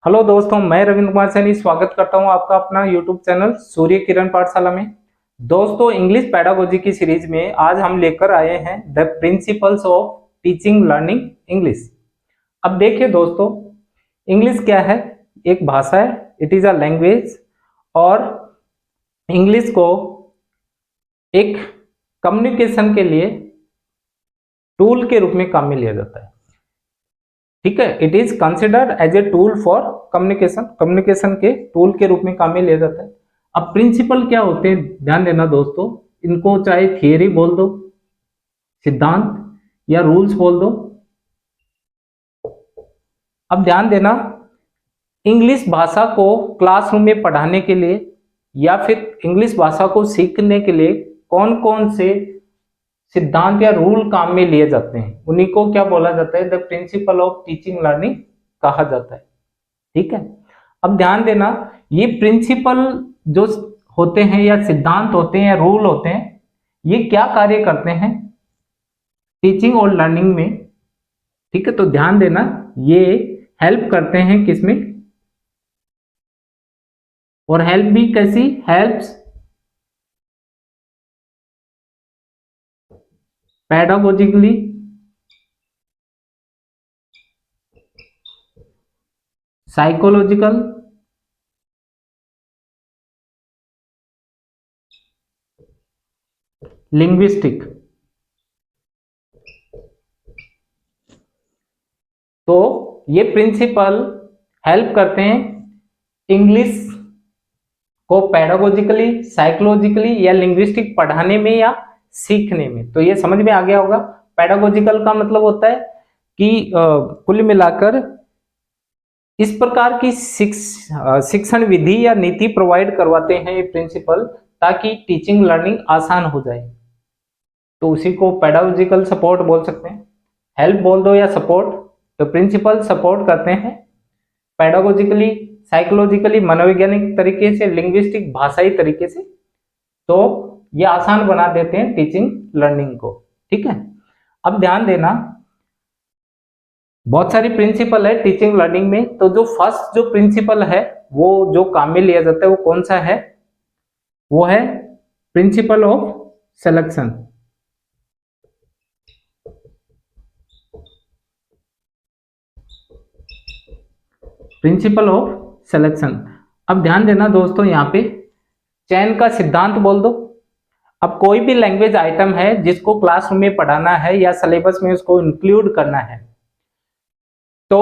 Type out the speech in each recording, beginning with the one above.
Hello दोस्तों, मैं रविंद्र कुमार सैनी स्वागत करता हूं आपका अपना यूट्यूब चैनल सूर्य किरण पाठशाला में। दोस्तों, इंग्लिश पेडागोजी की सीरीज में आज हम लेकर आए हैं the principles of teaching learning English. अब देखिए दोस्तों, इंग्लिश क्या है? एक भाषा है, इट इज अ लैंग्वेज। और इंग्लिश को एक कम्युनिकेशन के लिए टूल के रूप में काम में लिया जाता है। ठीक है, it is considered as a tool for communication, communication के टूल के रूप में काम में लिया जाता है। अब प्रिंसिपल क्या होते हैं, ध्यान देना दोस्तों, इनको चाहे थियरी बोल दो, सिद्धांत, या रूल्स बोल दो। अब ध्यान देना, इंग्लिश भाषा को क्लासरूम में पढ़ाने के लिए या फिर इंग्लिश भाषा को सीखने के लिए कौन कौन से सिद्धांत या रूल काम में लिए जाते हैं, उन्हीं को क्या बोला जाता है? The principle of teaching learning कहा जाता है। ठीक है, अब ध्यान देना, ये प्रिंसिपल जो होते हैं या सिद्धांत होते हैं या रूल होते हैं, ये क्या कार्य करते हैं टीचिंग और लर्निंग में? ठीक है, तो ध्यान देना, ये हेल्प करते हैं किसमें? और हेल्प भी कैसी? Helps pedagogically, psychological, linguistic. तो ये प्रिंसिपल हेल्प करते हैं इंग्लिश को पैडागोजिकली, साइकोलॉजिकली या लिंग्विस्टिक पढ़ाने में या सीखने में। तो ये समझ में आ गया होगा। पैडागोजिकल का मतलब होता है कि कुल मिलाकर इस प्रकार की शिक्षण विधि या नीति प्रोवाइड करवाते हैं ये प्रिंसिपल, ताकि टीचिंग लर्निंग आसान हो जाए। तो उसी को पैडागोजिकल सपोर्ट बोल सकते हैं। हेल्प बोल दो या सपोर्ट, तो प्रिंसिपल सपोर्ट करते हैं पैडागोजिकली, साइकोलॉजिकली मनोवैज्ञानिक तरीके से, लिंग्विस्टिक भाषाई तरीके से। तो ये आसान बना देते हैं टीचिंग लर्निंग को। ठीक है, अब ध्यान देना, बहुत सारी प्रिंसिपल है टीचिंग लर्निंग में। तो जो फर्स्ट जो प्रिंसिपल है वो जो काम में लिया जाता है वो कौन सा है? वो है principle of selection. Principle of selection. अब ध्यान देना दोस्तों, यहाँ पे चयन का सिद्धांत बोल दो। अब कोई भी लैंग्वेज आइटम है जिसको क्लासरूम में पढ़ाना है या सिलेबस में उसको इंक्लूड करना है, तो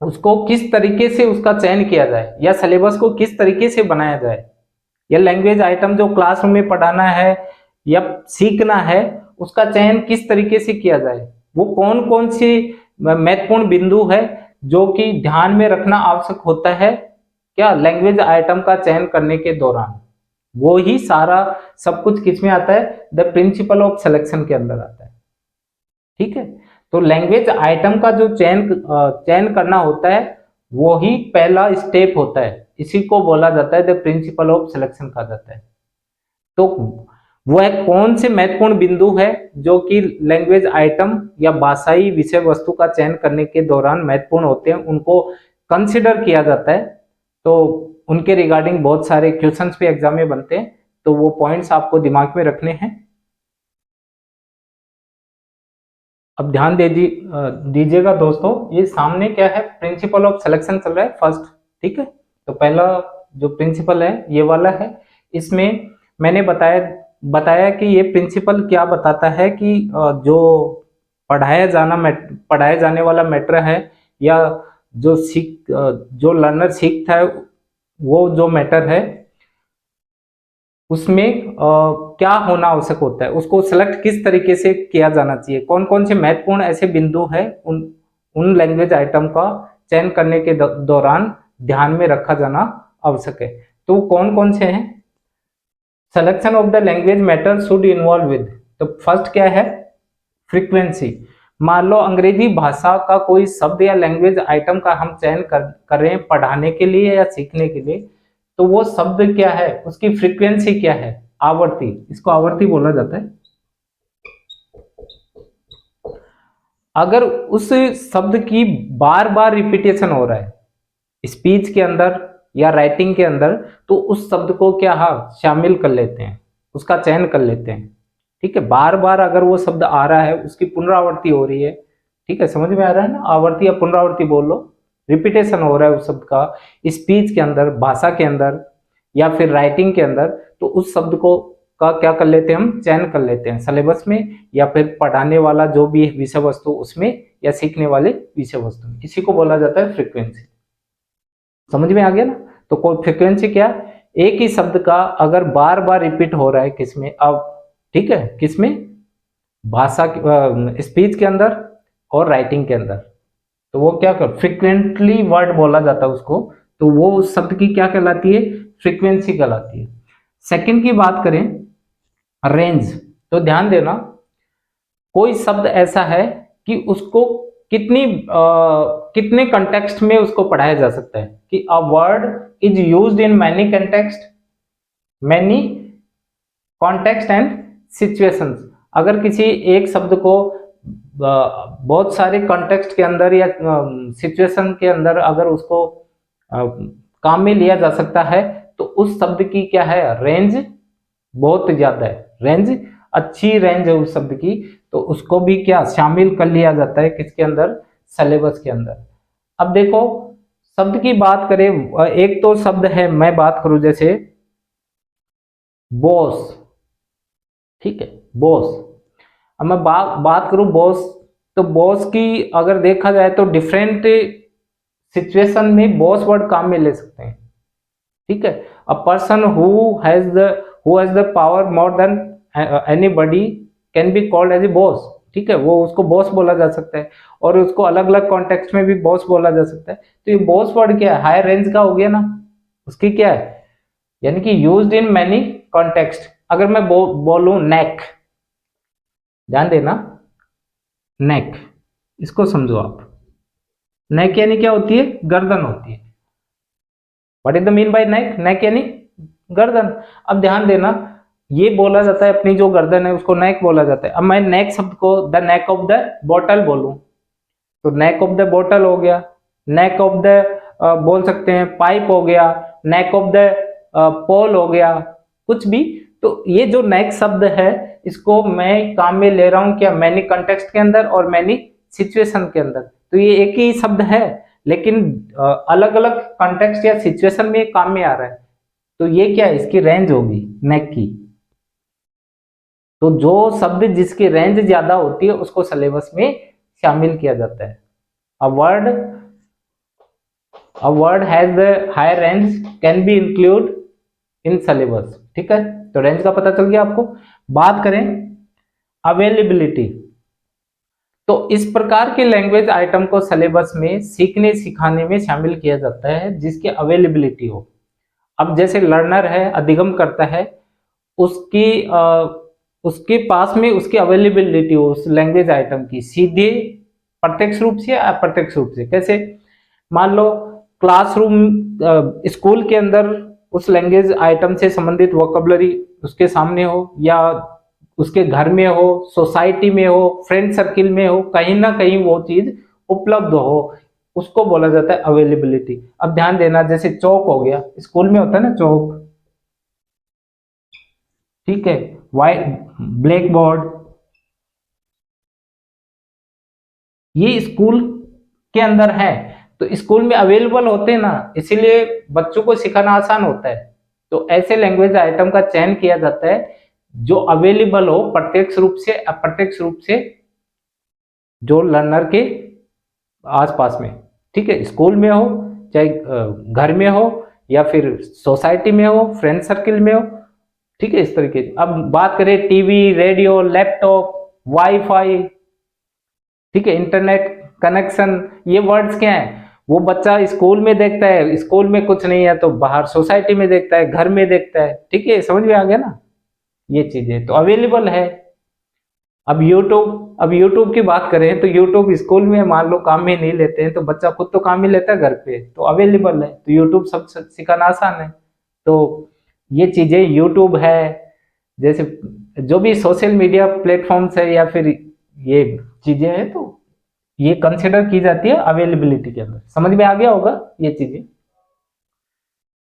उसको किस तरीके से उसका चयन किया जाए या सिलेबस को किस तरीके से बनाया जाए, या लैंग्वेज आइटम जो क्लासरूम में पढ़ाना है या सीखना है उसका चयन किस तरीके से किया जाए, वो कौन कौन सी महत्वपूर्ण बिंदु है जो कि ध्यान में रखना आवश्यक होता है क्या लैंग्वेज आइटम का चयन करने के दौरान, वो ही सारा सब कुछ किस में आता है? द प्रिंसिपल ऑफ सिलेक्शन के अंदर आता है। ठीक है, तो लैंग्वेज आइटम का जो चयन करना होता है वो ही पहला स्टेप होता है, इसी को बोला जाता है द प्रिंसिपल ऑफ सिलेक्शन कहा जाता है। तो वह कौन से महत्वपूर्ण बिंदु है जो कि लैंग्वेज आइटम या भाषाई विषय वस्तु का चयन करने के दौरान महत्वपूर्ण होते हैं, उनको कंसिडर किया जाता है। तो उनके रिगार्डिंग बहुत सारे क्वेश्चंस भी एग्जाम में बनते हैं, तो वो पॉइंट्स आपको दिमाग में रखने हैं। अब ध्यान दीजिएगा दोस्तों, ये सामने क्या है? प्रिंसिपल ऑफ सिलेक्शन चल रहा है फर्स्ट। ठीक है, तो पहला जो प्रिंसिपल है ये वाला है। इसमें मैंने बताया कि ये प्रिंसिपल क्या बताता है कि जो पढ़ाया जाने वाला मैटर है या जो लर्नर सीखता है वो जो मैटर है उसमें क्या होना आवश्यक होता है, उसको सिलेक्ट किस तरीके से किया जाना चाहिए, कौन कौन से महत्वपूर्ण ऐसे बिंदु हैं उन लैंग्वेज आइटम का चयन करने के दौरान ध्यान में रखा जाना आवश्यक है। तो कौन कौन से हैं? Selection of the language matter should involve with, तो फर्स्ट क्या है? फ्रीक्वेंसी। मान लो अंग्रेजी भाषा का कोई शब्द या लैंग्वेज आइटम का हम चयन कर रहे हैं पढ़ाने के लिए या सीखने के लिए, तो वो शब्द क्या है, उसकी फ्रीक्वेंसी क्या है? आवर्ती, इसको आवर्ती बोला जाता है। अगर उस शब्द की बार बार रिपीटेशन हो रहा है स्पीच के अंदर या राइटिंग के अंदर, तो उस शब्द को क्या शामिल कर लेते हैं, उसका चयन कर लेते हैं। ठीक है, बार बार अगर वो शब्द आ रहा है, उसकी पुनरावृत्ति हो रही है, ठीक है, समझ में आ रहा है ना, आवर्ती या पुनरावृत्ति बोल लो, रिपीटेशन हो रहा है उस शब्द का स्पीच के अंदर, भाषा के अंदर या फिर राइटिंग के अंदर, तो उस शब्द को का क्या कर लेते हैं, हम चयन कर लेते हैं सिलेबस में, या फिर पढ़ाने वाला जो भी विषय वस्तु उसमें, या सीखने वाले विषय वस्तु में। इसी को बोला जाता है फ्रीक्वेंसी। समझ में आ गया ना। तो कोई फ्रीक्वेंसी क्या, एक ही शब्द का अगर बार बार रिपीट हो रहा है किसमें, अब ठीक है, किसमें, भाषा स्पीच के अंदर और राइटिंग के अंदर, तो वो क्या कर, फ्रीक्वेंटली वर्ड बोला जाता है उसको, तो वो उस शब्द की क्या कहलाती है, फ्रीक्वेंसी कहलाती है। सेकंड की बात करें, रेंज, तो ध्यान देना, कोई शब्द ऐसा है कि उसको कितने कंटेक्स्ट में उसको पढ़ाया जा सकता है, कि a word is used in many context, many context and situations. अगर किसी एक शब्द को बहुत सारे कॉन्टेक्स्ट के अंदर या सिचुएशन के अंदर अगर उसको काम में लिया जा सकता है, तो उस शब्द की क्या है, रेंज बहुत ज्यादा है, रेंज अच्छी रेंज है उस शब्द की, तो उसको भी क्या शामिल कर लिया जाता है किसके अंदर, सिलेबस के अंदर। अब देखो शब्द की बात करें, एक तो शब्द है, मैं बात करूं जैसे बॉस, ठीक है, बॉस। अब मैं बात करूं बॉस, तो बॉस की अगर देखा जाए तो डिफरेंट सिचुएशन में बॉस वर्ड काम में ले सकते हैं। ठीक है, a person who has the power more than anybody can be called as a boss. ठीक है, वो उसको बॉस बोला जा सकता है, और उसको अलग अलग कॉन्टेक्स्ट में भी बॉस बोला जा सकता है। तो ये बॉस वर्ड क्या है, हायर रेंज का हो गया ना, उसकी क्या है, यानी कि यूज्ड इन मैनी कॉन्टेक्स्ट। अगर मैं बोलूं नेक, ध्यान देना, नेक, इसको समझो आप, नेक यानी क्या होती है, गर्दन होती है। What is the mean by neck, neck यानी गर्दन। अब ध्यान देना, ये बोला जाता है, अपनी जो गर्दन है उसको नेक बोला जाता है। अब मैं नेक शब्द को the neck of the bottle बोलूं, तो नेक ऑफ द बॉटल हो गया, नेक ऑफ द बोल सकते हैं पाइप हो गया, नेक ऑफ द पोल हो गया, कुछ भी। तो ये जो नेक शब्द है, इसको मैं काम में ले रहा हूं क्या, मैनी कॉन्टेक्स्ट के अंदर और मैनी सिचुएशन के अंदर। तो ये एक ही शब्द है, लेकिन अलग अलग कॉन्टेक्स्ट या सिचुएशन में काम में आ रहा है। तो ये क्या है, इसकी रेंज होगी नेक की। तो जो शब्द जिसकी रेंज ज्यादा होती है उसको सिलेबस में शामिल किया जाता है। A word has the higher range can be included in syllabus। ठीक है, तो रेंज का पता चल गया आपको। बात करें अवेलेबिलिटी, तो इस प्रकार के लैंग्वेज आइटम को सिलेबस में सीखने सिखाने में शामिल किया जाता है जिसकी अवेलेबिलिटी हो। अब जैसे लर्नर है, अधिगम करता है, उसके पास में उसकी अवेलेबिलिटी हो उस लैंग्वेज आइटम की, सीधे प्रत्यक्ष रूप से या अप्रत्यक्ष रूप से। कैसे, मान लो क्लासरूम, स्कूल के अंदर उस लैंग्वेज आइटम से संबंधित वोकैबुलरी उसके सामने हो, या उसके घर में हो, सोसाइटी में हो, फ्रेंड सर्किल में हो, कहीं ना कहीं वो चीज उपलब्ध हो, उसको बोला जाता है अवेलेबिलिटी। अब ध्यान देना, जैसे चौक हो गया, स्कूल में होता है ना चौक, ठीक है, व्हाइट ब्लैक बोर्ड, ये स्कूल के अंदर है, तो स्कूल में अवेलेबल होते हैं ना, इसीलिए बच्चों को सिखाना आसान होता है। तो ऐसे लैंग्वेज आइटम का चयन किया जाता है जो अवेलेबल हो प्रत्यक्ष रूप से, अप्रत्यक्ष रूप से, जो लर्नर के आसपास में। ठीक है, स्कूल में हो, चाहे घर में हो, या फिर सोसाइटी में हो, फ्रेंड सर्किल में हो। ठीक है, इस तरीके से। अब बात करें टीवी, रेडियो, लैपटॉप, वाईफाई, ठीक है, इंटरनेट कनेक्शन, ये वर्ड्स क्या है, वो बच्चा स्कूल में देखता है, स्कूल में कुछ नहीं है तो बाहर सोसाइटी में देखता है, घर में देखता है। ठीक है, समझ में आ गया ना, ये चीजें तो अवेलेबल है। अब यूट्यूब की बात करें तो यूट्यूब स्कूल में मान लो काम में नहीं लेते हैं, तो बच्चा खुद तो काम में लेता है घर पे, तो अवेलेबल है, तो यूट्यूब सब सिखाना आसान है। तो ये चीजें यूट्यूब है, जैसे जो भी सोशल मीडिया प्लेटफॉर्म्स है या फिर ये चीजें हैं, तो ये कंसिडर की जाती है अवेलेबिलिटी के अंदर। समझ में आ गया होगा ये चीजें।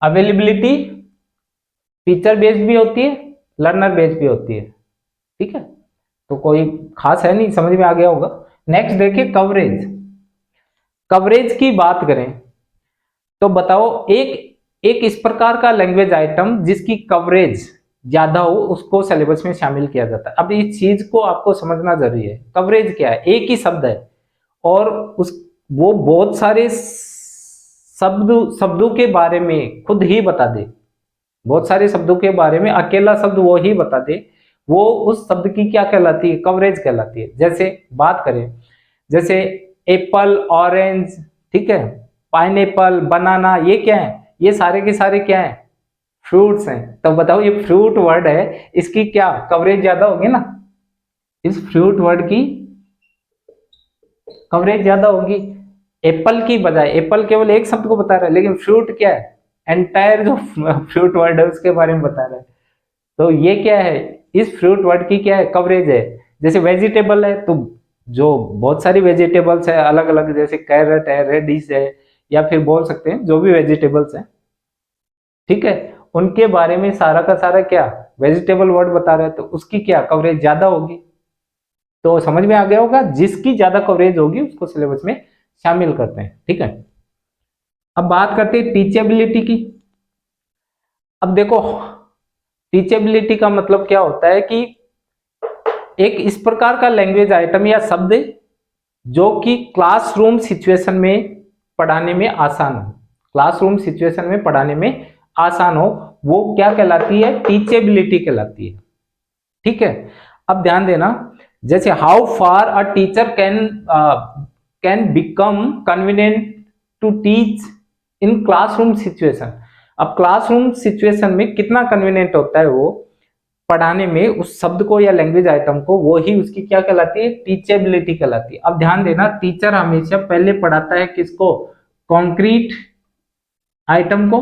अवेलेबिलिटी टीचर बेस्ड भी होती है, लर्नर बेस्ड भी होती है, ठीक है, तो कोई खास है नहीं, समझ में आ गया होगा। नेक्स्ट देखिए कवरेज। कवरेज की बात करें तो बताओ, एक एक इस प्रकार का लैंग्वेज आइटम जिसकी कवरेज ज्यादा हो उसको सिलेबस में शामिल किया जाता है। अब इस चीज को आपको समझना जरूरी है। कवरेज क्या है? एक ही शब्द है और उस वो बहुत सारे शब्दों के बारे में खुद ही बता दे, बहुत सारे शब्दों के बारे में अकेला शब्द वो ही बता दे, वो उस शब्द की क्या कहलाती है? कवरेज कहलाती है। जैसे बात करें, जैसे एप्पल, ऑरेंज, ठीक है, पाइनएप्पल, बनाना, ये क्या है? ये सारे के सारे क्या है? फ्रूट्स हैं। तो बताओ ये फ्रूट वर्ड है, इसकी क्या कवरेज ज्यादा होगी ना? इस फ्रूट वर्ड की कवरेज ज्यादा होगी। एप्पल की बजाय, एप्पल केवल एक शब्द को बता रहा है, लेकिन फ्रूट क्या है? एंटायर जो फ्रूट वर्ड है उसके बारे में बता रहा है। तो ये क्या है? इस फ्रूट वर्ड की क्या है? कवरेज है। जैसे वेजिटेबल है तो जो बहुत सारी वेजिटेबल्स है अलग अलग, जैसे कैरेट है, रेडिश है, या फिर बोल सकते हैं जो भी वेजिटेबल्स हैं, ठीक है, उनके बारे में सारा का सारा क्या वेजिटेबल वर्ड बता रहे हैं, तो उसकी क्या कवरेज ज्यादा होगी। तो समझ में आ गया होगा, जिसकी ज्यादा कवरेज होगी उसको सिलेबस में शामिल करते हैं, ठीक है। अब बात करते हैं टीचेबिलिटी की। अब देखो, टीचेबिलिटी का मतलब क्या होता है कि एक इस प्रकार का लैंग्वेज आइटम या शब्द जो कि क्लासरूम सिचुएशन में पढ़ाने में आसान हो, क्लासरूम सिचुएशन में पढ़ाने में आसान हो, वो क्या कहलाती है? टीचेबिलिटी कहलाती है, ठीक है। अब ध्यान देना, जैसे how far a teacher can become convenient to teach in classroom situation. अब क्लासरूम सिचुएशन में कितना कन्वीनियंट होता है वो पढ़ाने में उस शब्द को या लैंग्वेज आइटम को, वो ही उसकी क्या कहलाती है? टीचेबिलिटी कहलाती है। अब ध्यान देना, टीचर हमेशा पहले पढ़ाता है किसको? कॉन्क्रीट आइटम को,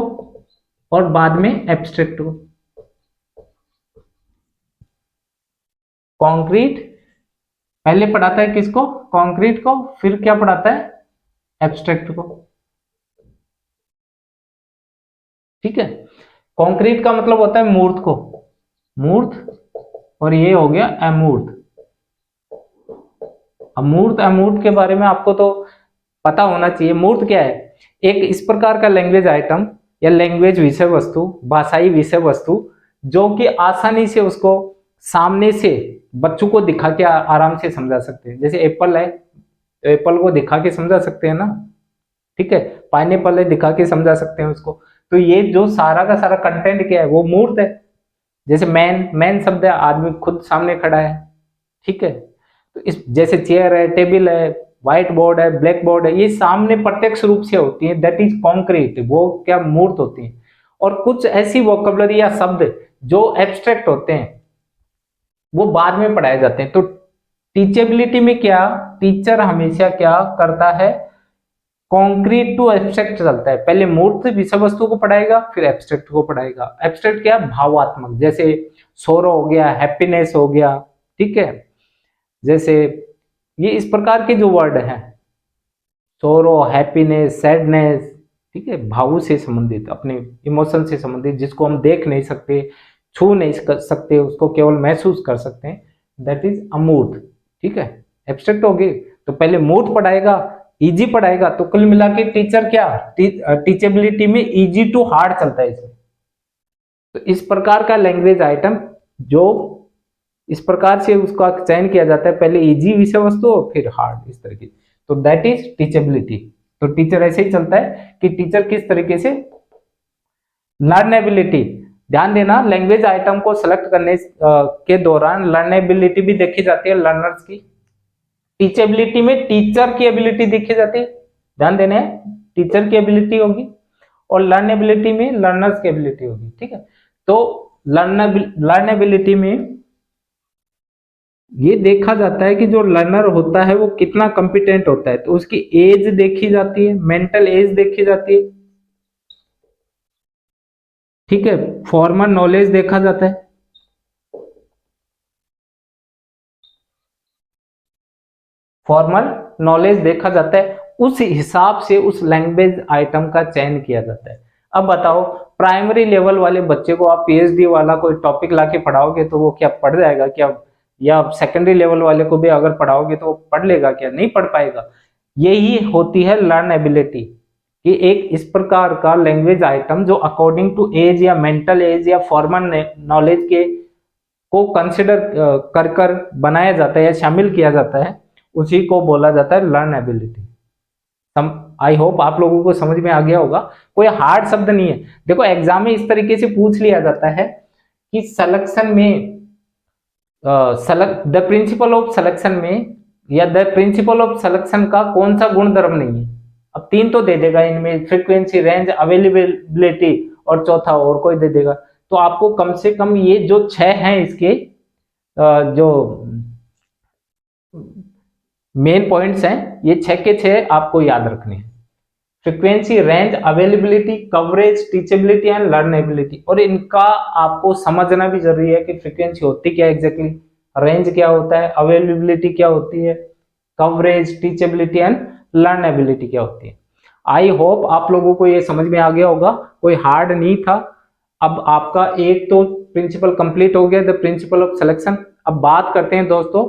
और बाद में एब्स्ट्रैक्ट को। कॉन्क्रीट पहले पढ़ाता है किसको? कॉन्क्रीट को, फिर क्या पढ़ाता है? एब्स्ट्रैक्ट को, ठीक है। कॉन्क्रीट का मतलब होता है मूर्त को, मूर्त, और ये हो गया अमूर्त। अमूर्त अमूर्त के बारे में आपको तो पता होना चाहिए। मूर्त क्या है? एक इस प्रकार का लैंग्वेज आइटम या लैंग्वेज विषय वस्तु, भाषाई विषय वस्तु, जो कि आसानी से उसको सामने से बच्चों को दिखा के आराम से समझा सकते हैं। जैसे एप्पल है तो एप्पल को दिखा के समझा सकते हैं ना, ठीक है। पाइनएप्पल है, दिखा के समझा सकते हैं उसको। तो ये जो सारा का सारा कंटेंट क्या है? वो मूर्त है। जैसे मैन, मैन शब्द है, आदमी खुद सामने खड़ा है, ठीक है। तो इस जैसे चेयर है, टेबल है, व्हाइट बोर्ड है, ब्लैक बोर्ड है, ये सामने प्रत्यक्ष रूप से होती है, दैट इज कॉन्क्रीट, वो क्या मूर्त होती है। और कुछ ऐसी वोकेबलरी या शब्द जो एब्स्ट्रैक्ट होते हैं वो बाद में पढ़ाए जाते हैं। तो टीचेबिलिटी में क्या, टीचर हमेशा क्या करता है? कॉन्क्रीट टू एब्स्ट्रैक्ट चलता है। पहले मूर्त विषय वस्तु को पढ़ाएगा, फिर एब्स्ट्रैक्ट को पढ़ाएगा। एब्स्ट्रैक्ट क्या? भावात्मक, जैसे सोरो हो गया, हैप्पीनेस हो गया, ठीक है। जैसे ये इस प्रकार के जो वर्ड हैं, सोरो, हैप्पीनेस, सैडनेस, ठीक है, भावों से संबंधित, अपने इमोशन से संबंधित, जिसको हम देख नहीं सकते, छू नहीं सकते, उसको केवल महसूस कर सकते हैं, दैट इज अमूर्त, ठीक है। एब्स्ट्रैक्ट होगी तो पहले मूर्त पढ़ाएगा, इजी पढ़ाएगा। तो कुल मिला के टीचर क्या, टीचेबिलिटी में इजी टू हार्ड चलता है इसमें। तो इस प्रकार का लैंग्वेज आइटम जो इस प्रकार से उसका चयन किया जाता है, पहले इजी विषय वस्तु और फिर हार्ड, इस तरीके। तो दैट इज टीचेबिलिटी। तो टीचर ऐसे ही चलता है कि टीचर किस तरीके से लर्नेबिलिटी, ध्यान देना, लैंग्वेज आइटम को सिलेक्ट करने के दौरान लर्नेबिलिटी भी देखी जाती है लर्नर्स की। टीचेबिलिटी में टीचर की एबिलिटी देखी जाती है, ध्यान देना है, टीचर की एबिलिटी होगी, और लर्नेबिलिटी में लर्नर्स की एबिलिटी होगी, ठीक है। तो लर्नेबिलिटी में ये देखा जाता है कि जो लर्नर होता है वो कितना कॉम्पिटेंट होता है, तो उसकी एज देखी जाती है, मेंटल एज देखी जाती है, ठीक है। फॉर्मल नॉलेज देखा जाता है, फॉर्मल नॉलेज देखा जाता है, उस हिसाब से उस लैंग्वेज आइटम का चयन किया जाता है। अब बताओ, प्राइमरी लेवल वाले बच्चे को आप पीएचडी वाला कोई टॉपिक लाके पढ़ाओगे तो वो क्या पढ़ जाएगा क्या? या सेकेंडरी लेवल वाले को भी अगर पढ़ाओगे तो वो पढ़ लेगा क्या? नहीं पढ़ पाएगा। यही होती है लर्नेबिलिटी, कि एक इस प्रकार का लैंग्वेज आइटम जो अकॉर्डिंग टू एज या मेंटल एज या फॉर्मल नॉलेज के को कंसिडर कर कर बनाया जाता है या शामिल किया जाता है, उसी को बोला जाता है लर्नेबिलिटी। आई होप आप लोगों को समझ में आ गया होगा। कोई हार्ड शब्द नहीं है। देखो एग्जाम में इस तरीके से पूछ लिया जाता है कि सिलेक्शन में द प्रिंसिपल ऑफ सिलेक्शन में या द प्रिंसिपल ऑफ सिलेक्शन का कौन सा गुण धर्म नहीं है। अब तीन तो दे देगा इनमें, फ्रीक्वेंसी, रेंज, अवेलेबिलिटी, और चौथा और कोई दे देगा। तो आपको कम से कम ये जो 6 हैं इसके जो मेन पॉइंट्स हैं, ये 6 के 6 आपको याद रखने हैं। Frequency, range, availability, coverage, teachability and लर्नेबिलिटी। और इनका आपको समझना भी जरूरी है कि फ्रीक्वेंसी होती क्या एग्जैक्टली, रेंज क्या होता है, अवेलेबिलिटी क्या होती है, कवरेज, टीचेबिलिटी एंड लर्नेबिलिटी क्या होती है। आई होप आप लोगों को ये समझ में आ गया होगा, कोई हार्ड नहीं था। अब आपका एक तो प्रिंसिपल कंप्लीट हो गया, द प्रिंसिपल ऑफ सिलेक्शन। अब बात करते हैं दोस्तों,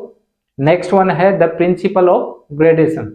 नेक्स्ट वन है द प्रिंसिपल ऑफ ग्रेडेशन।